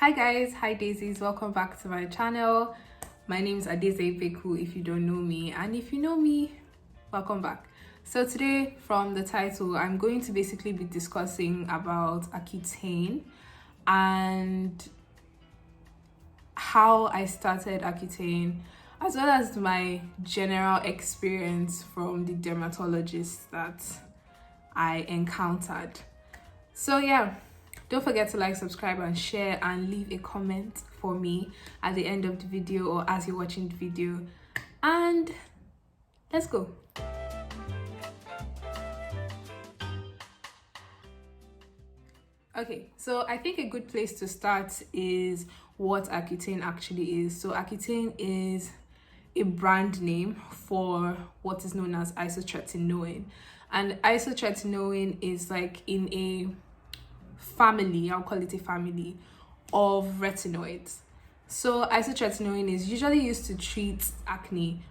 Hi guys, hi daisies, welcome back to my channel. My name is Adeze Beku if you don't know me, and if you know me, welcome back. So today, from the title, I'm going to basically be discussing about Accutane and how I started Accutane, as well as my general experience from the dermatologist that I encountered. So yeah, don't forget to like, subscribe and share, and leave a comment for me at the end of the video or as you're watching the video. And let's go. Okay, so I think a good place to start is what Accutane actually is. So Accutane is a brand name for what is known as isotretinoine. And isotretinoine is like in a family, I'll call it a family of retinoids. So isotretinoine is usually used to treat acne,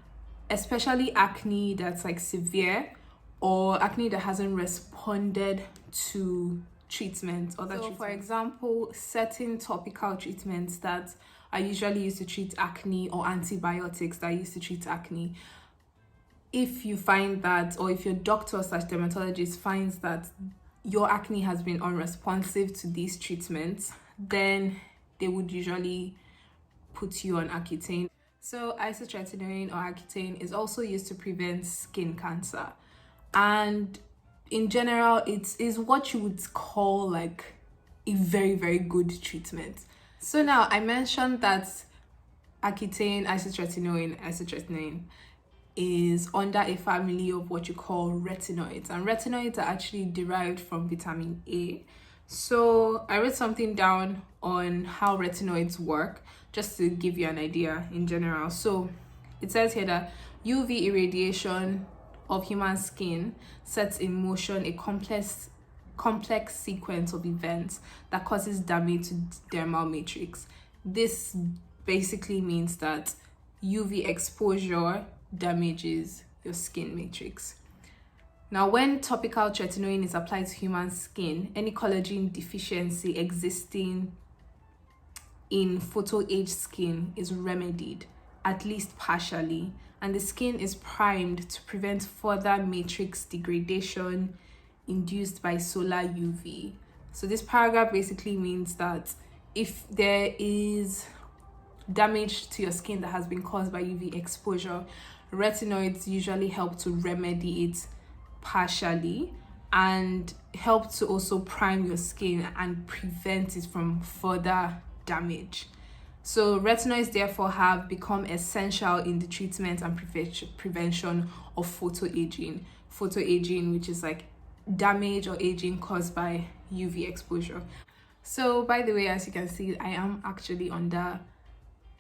especially acne that's like severe or acne that hasn't responded to treatment or that. So for example, certain topical treatments that are usually used to treat acne or antibiotics that are used to treat acne, if you find that, or if your doctor / dermatologist finds that your acne has been unresponsive to these treatments, then they would usually put you on Accutane. So isotretinoine or Accutane is also used to prevent skin cancer, and in general it is what you would call like a very good treatment. So now I mentioned that Accutane, isotretinoine is under a family of what you call retinoids, and retinoids are actually derived from vitamin A. So I wrote something down on how retinoids work just to give you an idea in general. So it says here that UV irradiation of human skin sets in motion a complex sequence of events that causes damage to dermal matrix. This basically means that UV exposure damages your skin matrix. Now, when topical tretinoin is applied to human skin, any collagen deficiency existing in photo-aged skin is remedied, at least partially, and the skin is primed to prevent further matrix degradation induced by solar UV. So this paragraph basically means that if there is damage to your skin that has been caused by UV exposure, retinoids usually help to remedy it partially and help to also prime your skin and prevent it from further damage. So retinoids therefore have become essential in the treatment and prevention of photoaging, which is like damage or aging caused by UV exposure. So by the way, as you can see, I am actually under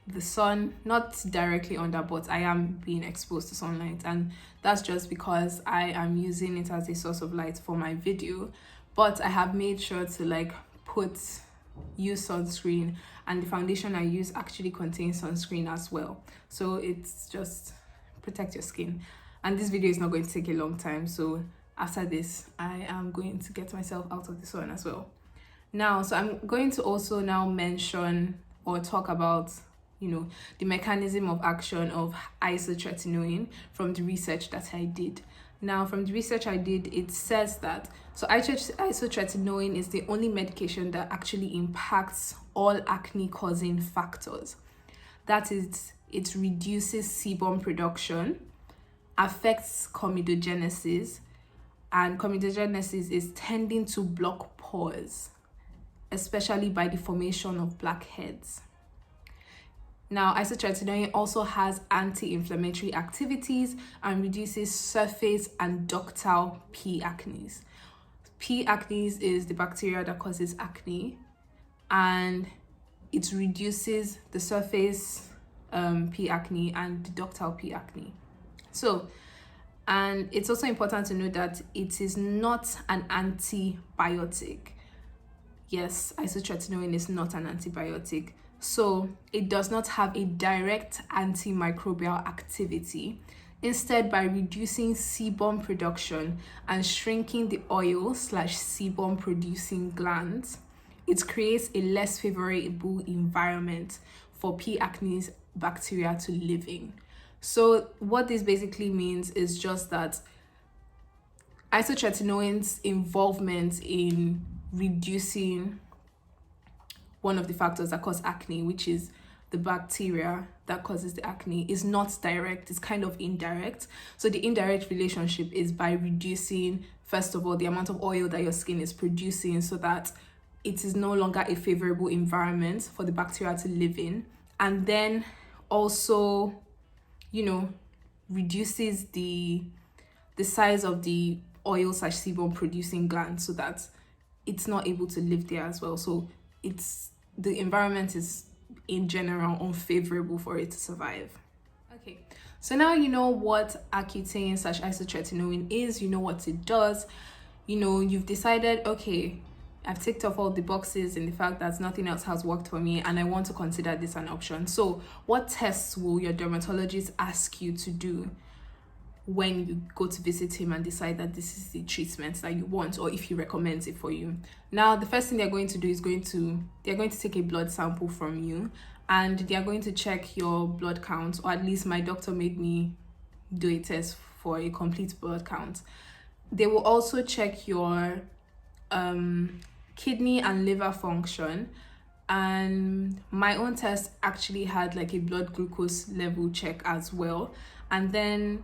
the sun, not directly under, but I am being exposed to sunlight, and that's just because I am using it as a source of light for my video. But I have made sure to use sunscreen, and the foundation I use actually contains sunscreen as well, so it's just protect your skin. And this video is not going to take a long time, so after this I am going to get myself out of the sun as well. Now, so I'm going to also now mention or talk about the mechanism of action of isotretinoin from the research that I did. Now, from the research I did, it says that isotretinoin is the only medication that actually impacts all acne causing factors. That is, it reduces sebum production, affects comedogenesis, and comedogenesis is tending to block pores, especially by the formation of blackheads. Now, isotretinoin also has anti-inflammatory activities and reduces surface and ductal P. acnes. P. acnes is the bacteria that causes acne, and it reduces the surface P. acne and the ductal P. acne. So, and it's also important to note that it is not an antibiotic. Yes, isotretinoin is not an antibiotic. So it does not have a direct antimicrobial activity. Instead, by reducing sebum production and shrinking the oil / sebum producing glands, it creates a less favorable environment for P. acnes bacteria to live in. So what this basically means is just that isotretinoin's involvement in reducing one of the factors that cause acne, which is the bacteria that causes the acne, is not direct, it's kind of indirect. So the indirect relationship is by reducing, first of all, the amount of oil that your skin is producing, so that it is no longer a favorable environment for the bacteria to live in. And then also, reduces the size of the oil/sebum producing gland, so that it's not able to live there as well. So the environment is in general unfavorable for it to survive. Okay, so now you know what Accutane/isotretinoin is, you know what it does, you've decided, okay, I've ticked off all the boxes in the fact that nothing else has worked for me and I want to consider this an option. So what tests will your dermatologist ask you to do when you go to visit him and decide that this is the treatment that you want, or if he recommends it for you? Now, the first thing they're going to do is they're going to take a blood sample from you, and they're going to check your blood count, or at least my doctor made me do a test for a complete blood count. They will also check your kidney and liver function, and my own test actually had like a blood glucose level check as well, and then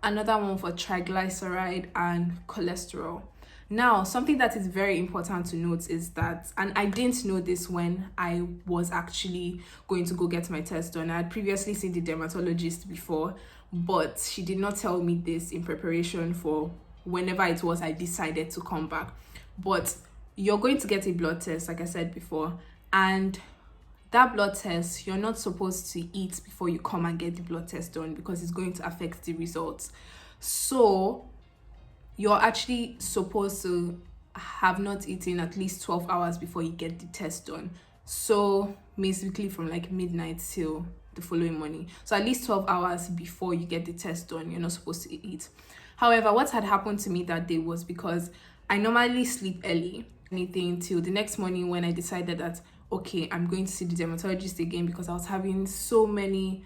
another one for triglyceride and cholesterol. Now, something that is very important to note is that, and I didn't know this when I was actually going to go get my test done. I had previously seen the dermatologist before, but she did not tell me this in preparation for whenever it was I decided to come back. But you're going to get a blood test, like I said before, and that blood test, you're not supposed to eat before you come and get the blood test done, because it's going to affect the results. So you're actually supposed to have not eaten at least 12 hours before you get the test done. So basically from like midnight till the following morning. So at least 12 hours before you get the test done, you're not supposed to eat. However, what had happened to me that day was, because I normally sleep early, anything till the next morning when I decided that, okay, I'm going to see the dermatologist again, because I was having so many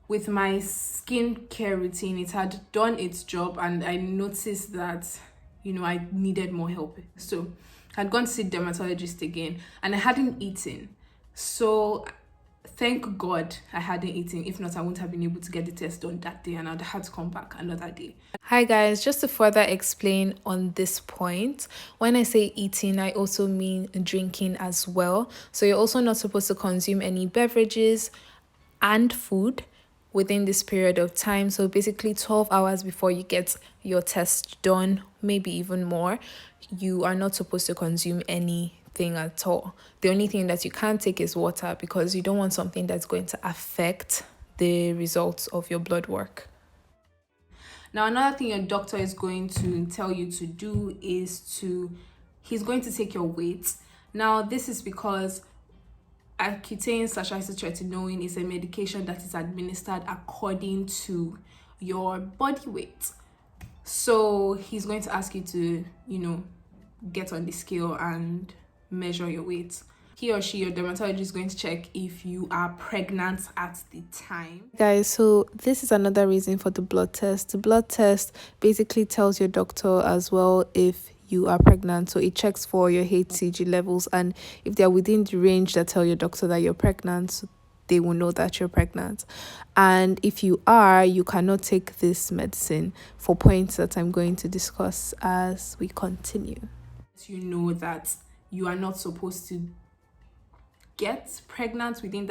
with my skincare routine. It had done its job, and I noticed that, I needed more help. So I'd gone to see the dermatologist again, and I hadn't eaten. So thank God I hadn't eaten. If not, I wouldn't have been able to get the test done that day, and I'd had to come back another day. Hi guys, just to further explain on this point, when I say eating, I also mean drinking as well. So you're also not supposed to consume any beverages and food within this period of time. So basically 12 hours before you get your test done, maybe even more, you are not supposed to consume anything at all. The only thing that you can't take is water, because you don't want something that's going to affect the results of your blood work. Now, another thing your doctor is going to tell you to do is he's going to take your weight. Now, this is because Accutane/isotretinoin is a medication that is administered according to your body weight. So he's going to ask you to, get on the scale and measure your weight. He or she, your dermatologist, is going to check if you are pregnant at the time. Guys, so this is another reason for the blood test. The blood test basically tells your doctor as well if you are pregnant. So it checks for your HCG levels, and if they're within the range that tell your doctor that you're pregnant, they will know that you're pregnant. And if you are, you cannot take this medicine for points that I'm going to discuss as we continue. You know that you are not supposed to get pregnant within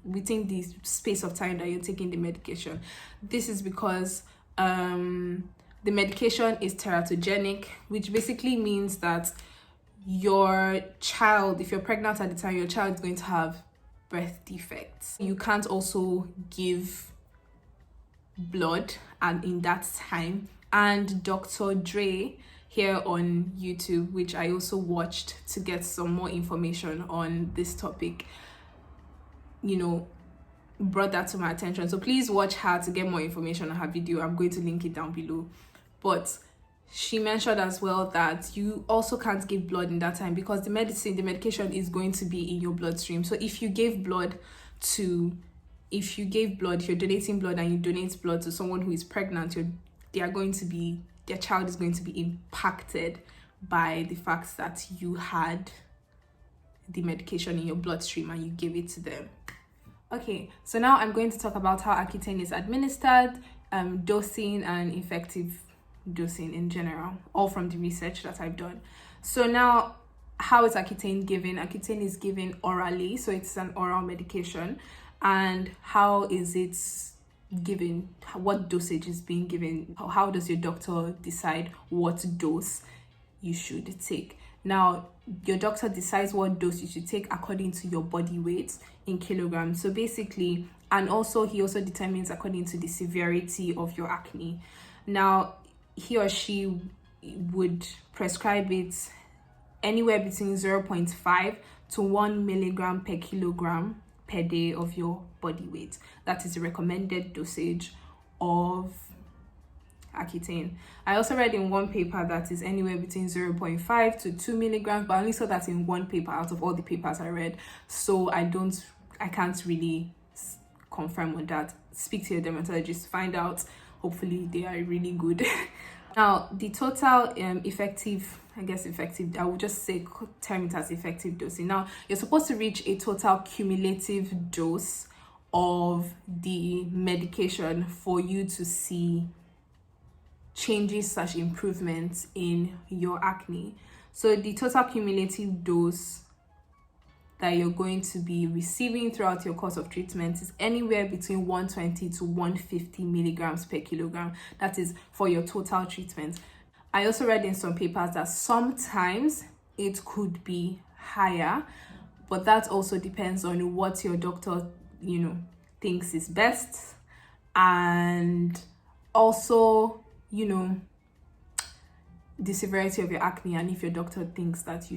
within the space of time that you're taking the medication. This is because the medication is teratogenic, which basically means that your child, if you're pregnant at the time, your child is going to have birth defects. You can't also give blood and in that time. And Dr. Dray here on YouTube, which I also watched to get some more information on this topic, brought that to my attention. So please watch her to get more information on her video. I'm going to link it down below. But she mentioned as well that you also can't give blood in that time because the medication is going to be in your bloodstream. So if you gave blood, if you're donating blood and you donate blood to someone who is pregnant, their child is going to be impacted by the fact that you had the medication in your bloodstream and you gave it to them. Okay, so now I'm going to talk about how Accutane is administered, dosing, and effective dosing in general, all from the research that I've done. So now, how is Accutane given? Accutane is given orally, so it's an oral medication. And how is it given? What dosage is being given? How does your doctor decide what dose you should take? Now, your doctor decides what dose you should take according to your body weight in kilograms. So basically, and also he also determines according to the severity of your acne. Now, he or she would prescribe it anywhere between 0.5 to 1 milligram per kilogram per day of your body weight. That is the recommended dosage of Accutane. I also read in one paper that is anywhere between 0.5 to 2 milligrams, but I only saw that in one paper out of all the papers I read. So I can't really confirm on that. Speak to your dermatologist to find out. Hopefully they are really good. Now, the total effective, I would just say term it as effective dosing. Now, you're supposed to reach a total cumulative dose of the medication for you to see changes / improvements in your acne. So the total cumulative dose that you're going to be receiving throughout your course of treatment is anywhere between 120 to 150 milligrams per kilogram. That is for your total treatment. I also read in some papers that sometimes it could be higher, but that also depends on what your doctor, thinks is best, and also, the severity of your acne, and if your doctor thinks that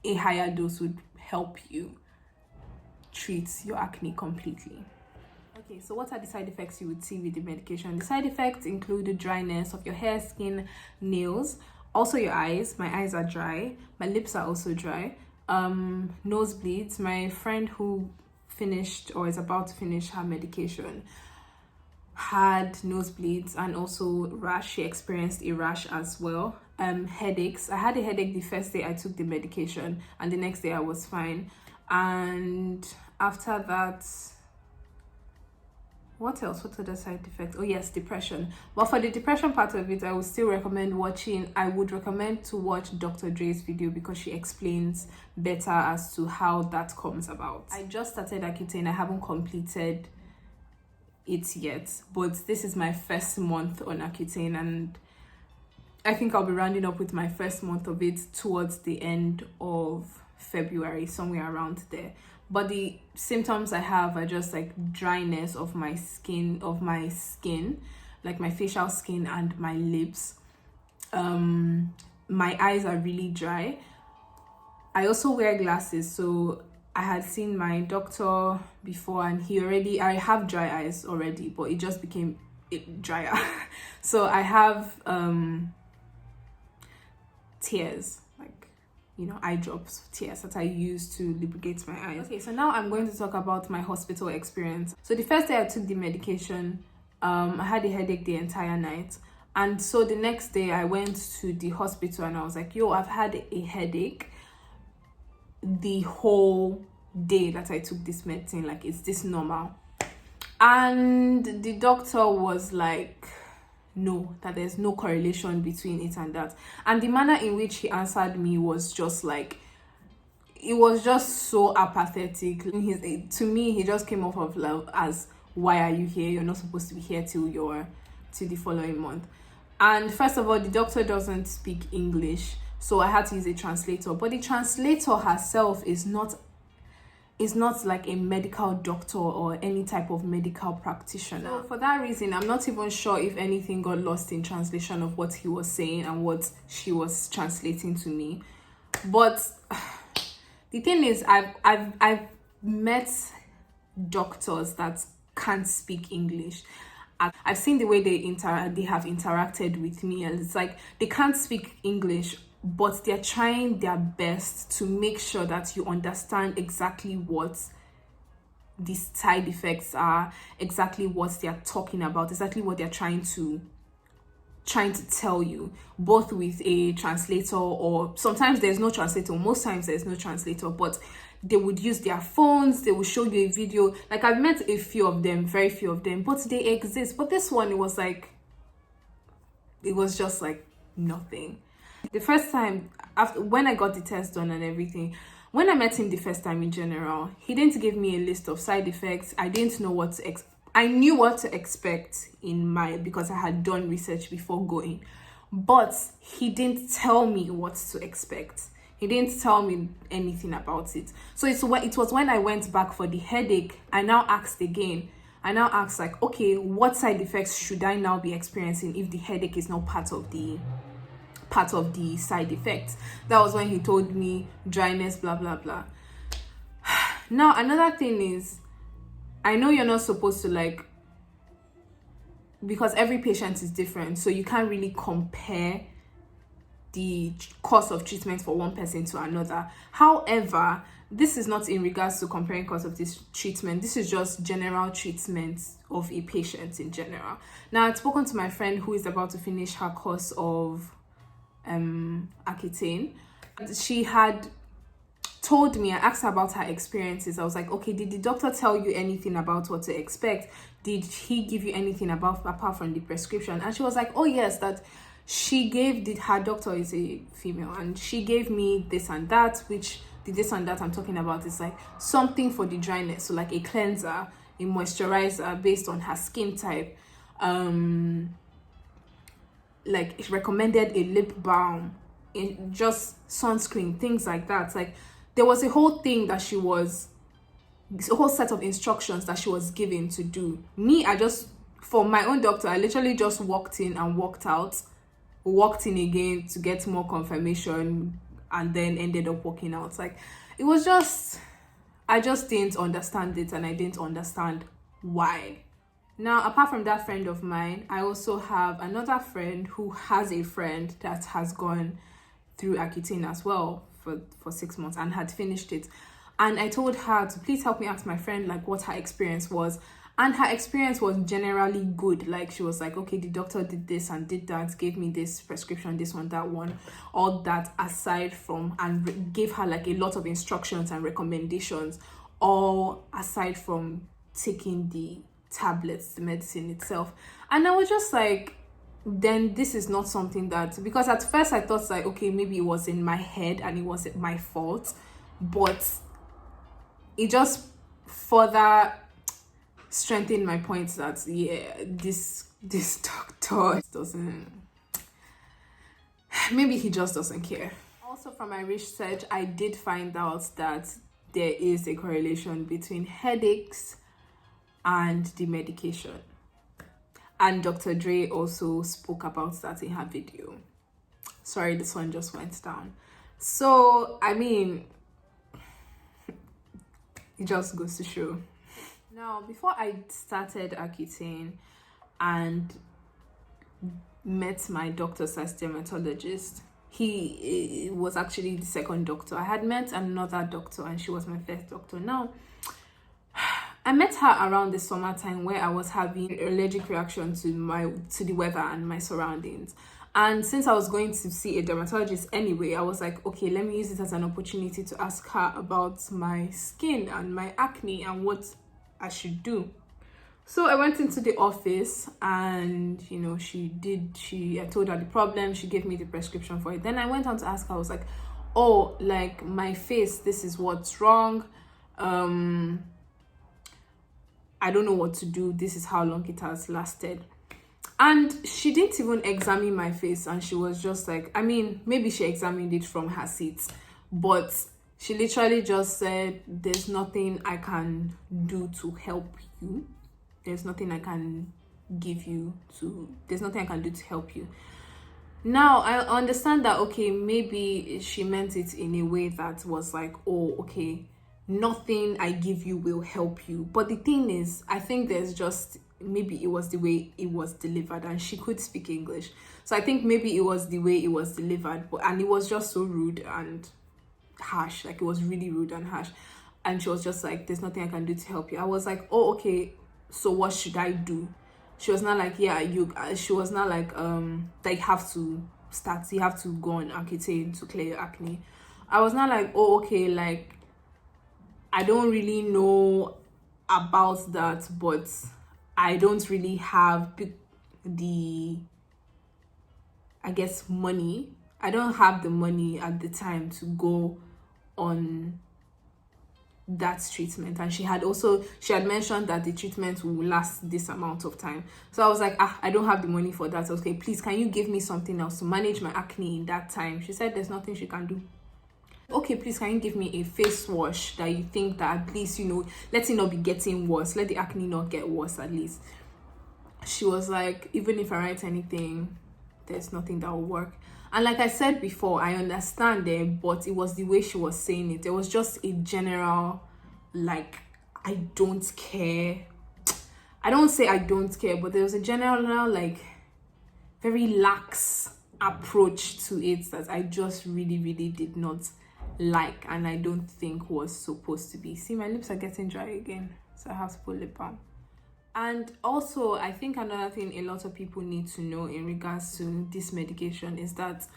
a higher dose would help you treat your acne completely. Okay, so what are the side effects you would see with the medication? The side effects include the dryness of your hair, skin, nails, also your eyes. My eyes are dry. My lips are also dry. Nosebleeds. My friend who finished or is about to finish her medication had nosebleeds and also rash. She experienced a rash as well. Headaches. I had a headache the first day I took the medication, and the next day I was fine. And after that, what else? What other side effects? Oh yes, depression. But for the depression part of it, I would still recommend I would recommend to watch Dr. Drays' video because she explains better as to how that comes about. I just started Accutane. I haven't completed it yet, but this is my first month on Accutane, and I think I'll be rounding up with my first month of it towards the end of February, somewhere around there. But the symptoms I have are just like dryness of my skin, like my facial skin and my lips. My eyes are really dry. I also wear glasses, so I had seen my doctor before, and I have dry eyes already, but it just became drier. So I have tears, like eye drops, tears that I use to lubricate my eyes. Okay, so now I'm going to talk about my hospital experience. So the first day I took the medication, I had a headache the entire night, and so the next day I went to the hospital and I was like, I've had a headache the whole day that I took this medicine, like, is this normal? And the doctor was like, no, that there's no correlation between it and that. And the manner in which he answered me was just like, it was just so apathetic. To me, he just came off of love as, why are you here? You're not supposed to be here till the following month. And first of all, the doctor doesn't speak English, so I had to use a translator. But the translator herself is not like a medical doctor or any type of medical practitioner. So for that reason, I'm not even sure if anything got lost in translation of what he was saying and what she was translating to me. But the thing is, I've met doctors that can't speak English, I've seen the way they have interacted with me, and it's like they can't speak English, but they're trying their best to make sure that you understand exactly what the side effects are, exactly what they're talking about, exactly what they're trying to tell you, both with a translator, or sometimes there's no translator, most times there's no translator, but they would use their phones, they will show you a video. Like, I've met a few of them, very few of them, but they exist. But this one, it was just like nothing. The first time, after when I got the test done and everything, when I met him the first time in general, he didn't give me a list of side effects. I didn't know what to I knew what to expect because I had done research before going, but he didn't tell me what to expect. He didn't tell me anything about it. So it was when I went back for the headache, I now asked again. I now asked, like, okay, what side effects should I now be experiencing if the headache is not part of the side effects? That was when he told me dryness, blah blah blah. Now, another thing is, I know you're not supposed to, like, because every patient is different, so you can't really compare the course of treatment for one person to another. However, this is not in regards to comparing course of this treatment. This is just general treatment of a patient in general. Now, I'd spoken to my friend who is about to finish her course of Accutane. She had told me, I asked her about her experiences. I was like, okay, did the doctor tell you anything about what to expect? Did he give you anything apart from the prescription? And she was like, oh yes, that she gave her doctor is a female, and she gave me this and that, which the this and that I'm talking about is like something for the dryness, so like a cleanser, a moisturizer based on her skin type, like it recommended a lip balm, in just sunscreen, things like that. Like, there was a whole thing that a whole set of instructions that she was given to do. Me, for my own doctor, I literally just walked in and walked out, walked in again to get more confirmation, and then ended up walking out. Like, it was just, I just didn't understand it, and I didn't understand why. Now, apart from that friend of mine, I also have another friend who has a friend that has gone through Accutane as well for 6 months and had finished it. And I told her to please help me ask my friend, like, what her experience was. And her experience was generally good. Like, she was like, okay, the doctor did this and did that, gave me this prescription, this one, that one, all that aside from, and gave her like a lot of instructions and recommendations, all aside from taking the tablets, the medicine itself. And I was just like, then this is not something that, because at first I thought, like, okay, maybe it was in my head and it wasn't my fault, but it just further strengthened my point that, yeah, this doctor doesn't, maybe he just doesn't care. Also, from my research, I did find out that there is a correlation between headaches and the medication. And Dr. Dre also spoke about that in her video. Sorry, this one just went down. So, I mean, it just goes to show. Now, before I started Accutane and met my doctor as dermatologist, he was actually the second doctor. I had met another doctor and she was my first doctor. Now, I met her around the summertime where I was having an allergic reaction to the weather and my surroundings. And since I was going to see a dermatologist anyway, I was like, okay, let me use it as an opportunity to ask her about my skin and my acne and what I should do. So I went into the office and, you know, I told her the problem. She gave me the prescription for it. Then I went on to ask her, I was like, oh, like my face, this is what's wrong. I don't know what to do. This is how long it has lasted. And she didn't even examine my face. And she was just like, I mean, maybe she examined it from her seat, but she literally just said, there's nothing I can do to help you. There's nothing I can there's nothing I can do to help you. Now, I understand that, okay, maybe she meant it in a way that was like, oh, okay, nothing I give you will help you. But the thing is, I think there's just maybe it was the way it was delivered, and she could speak English. So I think maybe it was the way it was delivered, and it was just so rude and harsh. Like, it was really rude and harsh. And she was just like, there's nothing I can do to help you. I was like, oh, okay, so what should I do? She was not like, yeah, she was not like, that you have to go on Accutane to clear your acne. I was not like, oh, okay, like, I don't really know about that, but I don't really have the, I guess, money. I don't have the money at the time to go on that treatment. And she had mentioned that the treatment will last this amount of time. So I was like, I don't have the money for that. Okay, please, can you give me something else to manage my acne in that time? She said there's nothing she can do. Okay, please, can you give me a face wash that you think that at least, let it not be getting worse, let the acne not get worse at least. She was like, even if I write anything, there's nothing that will work. And like I said before, I understand it, but it was the way she was saying it. There was just a general, like, I don't care. I don't say I don't care, but there was a general, like, very lax approach to it that I just really, really did not like, and I don't think was supposed to be. See, my lips are getting dry again, so I have to put lip balm. And also, I think another thing a lot of people need to know in regards to this medication is that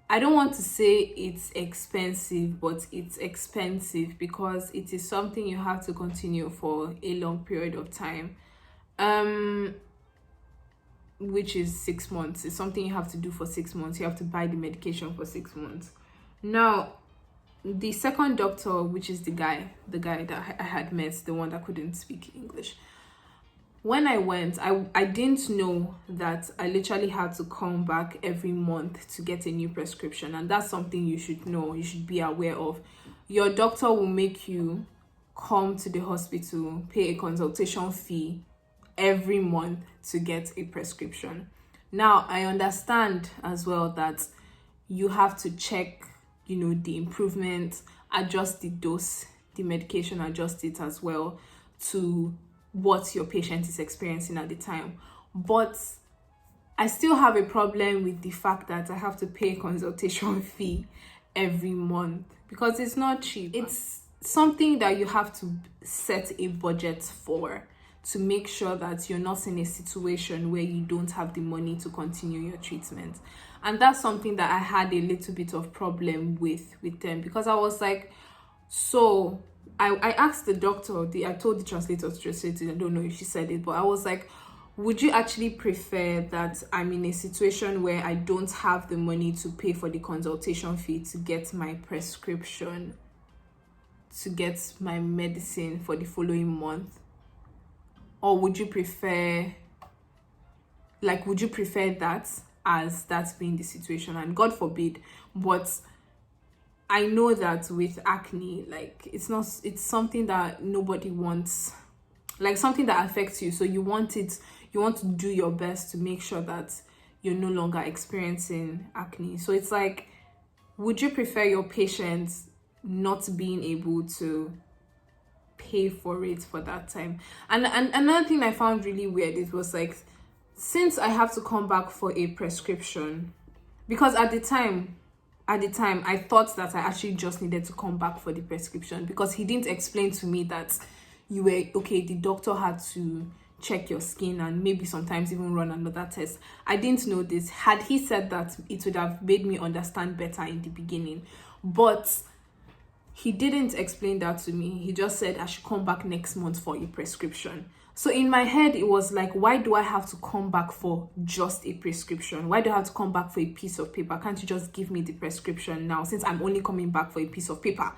I don't want to say it's expensive, but it's expensive because it is something you have to continue for a long period of time, which is 6 months. It's something you have to do for 6 months. You have to buy the medication for 6 months. Now, the second doctor, which is the guy that I had met, the one that couldn't speak English, when I went, I didn't know that I literally had to come back every month to get a new prescription. And that's something you should know, you should be aware of. Your doctor will make you come to the hospital, pay a consultation fee every month to get a prescription. Now, I understand as well that you have to check, the improvement, adjust the dose, the medication, adjust it as well to what your patient is experiencing at the time. But I still have a problem with the fact that I have to pay a consultation fee every month because it's not cheap. It's something that you have to set a budget for to make sure that you're not in a situation where you don't have the money to continue your treatment. And that's something that I had a little bit of problem with them, because I was like, so I asked the doctor, I told the translator to translate it, I don't know if she said it, but I was like, would you actually prefer that I'm in a situation where I don't have the money to pay for the consultation fee to get my prescription, to get my medicine for the following month? Or would you prefer that as that being the situation? And God forbid, but I know that with acne, like, it's something that nobody wants, like something that affects you. So you want to do your best to make sure that you're no longer experiencing acne. So it's like, would you prefer your patients not being able to pay for it for that time? And another thing I found really weird, it was like, since I have to come back for a prescription, because at the time I thought that I actually just needed to come back for the prescription, because he didn't explain to me that the doctor had to check your skin and maybe sometimes even run another test. I didn't know this. Had he said that, it would have made me understand better in the beginning, but he didn't explain that to me. He just said I should come back next month for a prescription. So in my head, it was like, why do I have to come back for just a prescription? Why do I have to come back for a piece of paper? Can't you just give me the prescription now? Since I'm only coming back for a piece of paper,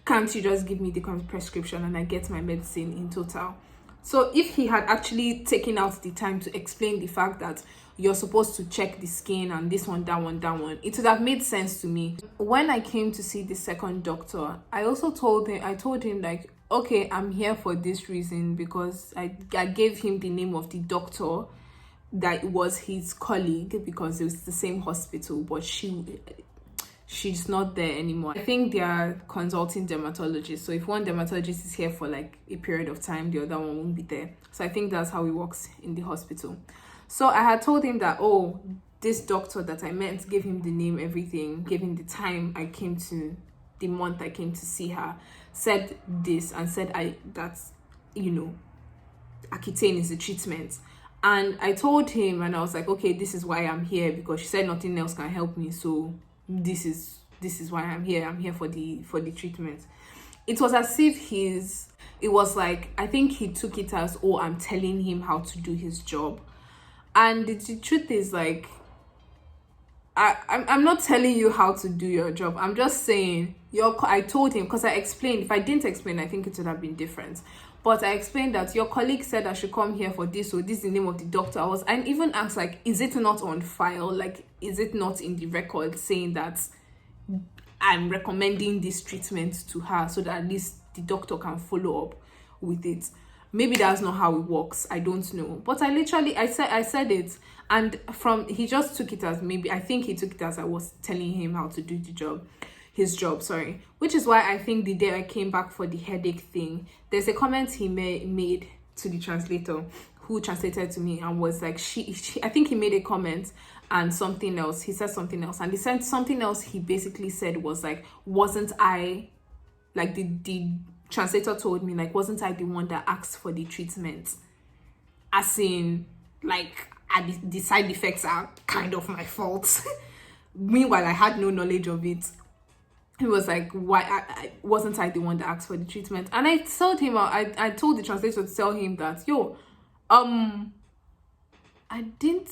can't you just give me the prescription and I get my medicine in total? So if he had actually taken out the time to explain the fact that you're supposed to check the skin and this one, that one, it would have made sense to me. When I came to see the second doctor, I told him like, okay, I'm here for this reason, because I gave him the name of the doctor that was his colleague, because it was the same hospital, but she she's not there anymore. I think they are consulting dermatologists. So if one dermatologist is here for like a period of time, the other one won't be there. So I think that's how it works in the hospital. So I had told him that, oh, this doctor that I met, gave him the name, everything, gave him the time I came to, the month I came to see her, said this and said that's, you know, Accutane is the treatment. And I told him, and I was like, okay, this is why I'm here, because she said nothing else can help me, so this is why I'm here. I'm here for the treatment. It was as if it was like, I think he took it as, oh, I'm telling him how to do his job. And the truth is, like, I'm not telling you how to do your job. I'm just saying, I told him, because I explained. If I didn't explain, I think it would have been different. But I explained that your colleague said I should come here for this, so this is the name of the doctor. I even asked, like, is it not on file? Like, is it not in the record saying that I'm recommending this treatment to her, so that at least the doctor can follow up with it? Maybe that's not how it works. I don't know. But I said it, and he just took it as, maybe, I think he took it as I was telling him how to do his job, sorry. Which is why I think the day I came back for the headache thing, there's a comment he made to the translator who translated to me, and was like, I think he made a comment and something else. He said something else, and he said something else. He basically said was like, wasn't I, like, the translator told me, like, wasn't I the one that asked for the treatment? As in, like, the side effects are kind of my fault. Meanwhile, I had no knowledge of it. He was like, why wasn't I the one that asked for the treatment? And I told him, I told the translator to tell him that, I didn't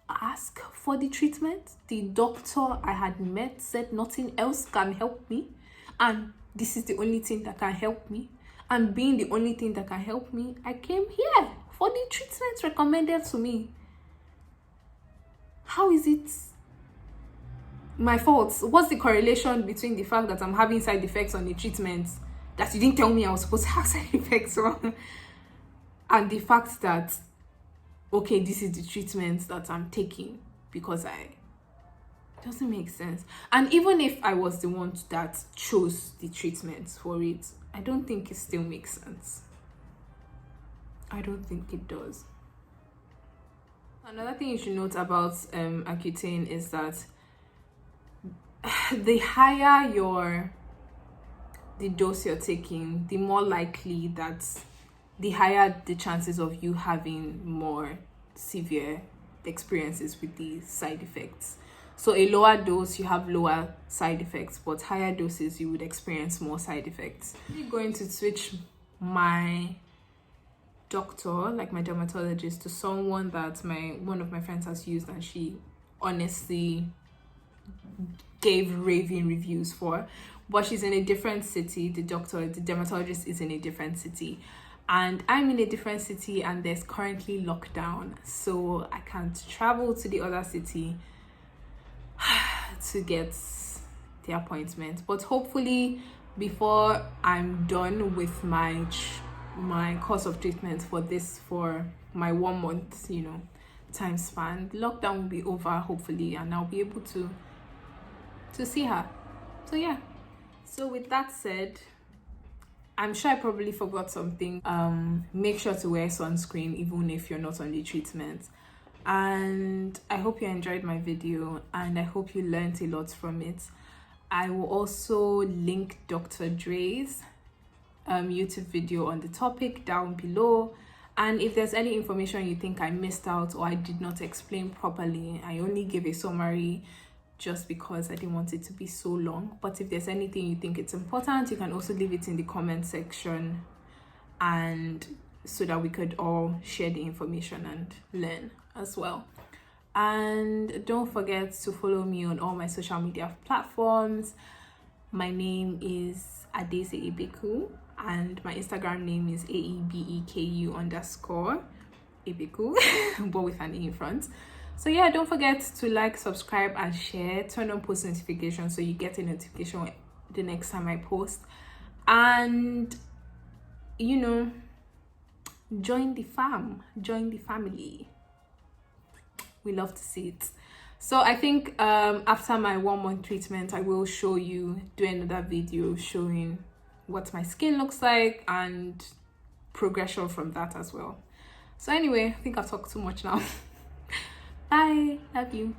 ask for the treatment. The doctor I had met said nothing else can help me, and this is the only thing that can help me. And being the only thing that can help me, I came here for the treatment recommended to me. How is it my fault? What's the correlation between the fact that I'm having side effects on the treatment that you didn't tell me I was supposed to have side effects on, and the fact that, okay, this is the treatment that I'm taking because it doesn't make sense? And even if I was the one that chose the treatment for it, I don't think it still makes sense. I don't think it does. Another thing you should note about Accutane is that the higher the dose you're taking, the more likely that the higher the chances of you having more severe experiences with the side effects. So a lower dose, you have lower side effects, but higher doses, you would experience more side effects. I'm going to switch my doctor, like my dermatologist, to someone that one of my friends has used, and she honestly gave raving reviews for. But she's in a different city. The dermatologist is in a different city, and I'm in a different city, and there's currently lockdown, so I can't travel to the other city to get the appointment. But hopefully, before I'm done with my course of treatment for my 1 month, time span, lockdown will be over, hopefully, and I'll be able to see her. So yeah. So with that said, I'm sure I probably forgot something. Make sure to wear sunscreen even if you're not on the treatment. And I hope you enjoyed my video, and I hope you learned a lot from it. I will also link Dr. Drays' YouTube video on the topic down below. And if there's any information you think I missed out or I did not explain properly, I only gave a summary just because I didn't want it to be so long. But if there's anything you think it's important, you can also leave it in the comment section, and so that we could all share the information and learn as well. And don't forget to follow me on all my social media platforms. My name is Adese Ebeku, and my Instagram name is AEBEKU_Ebeku, but with an E in front. So yeah, don't forget to like, subscribe, and share. Turn on post notifications so you get a notification the next time I post. And join the family. We love to see it. So I think after my 1 month treatment, I will show you, do another video showing what my skin looks like and progression from that as well. So anyway, I think I've talked too much now. Bye, love you.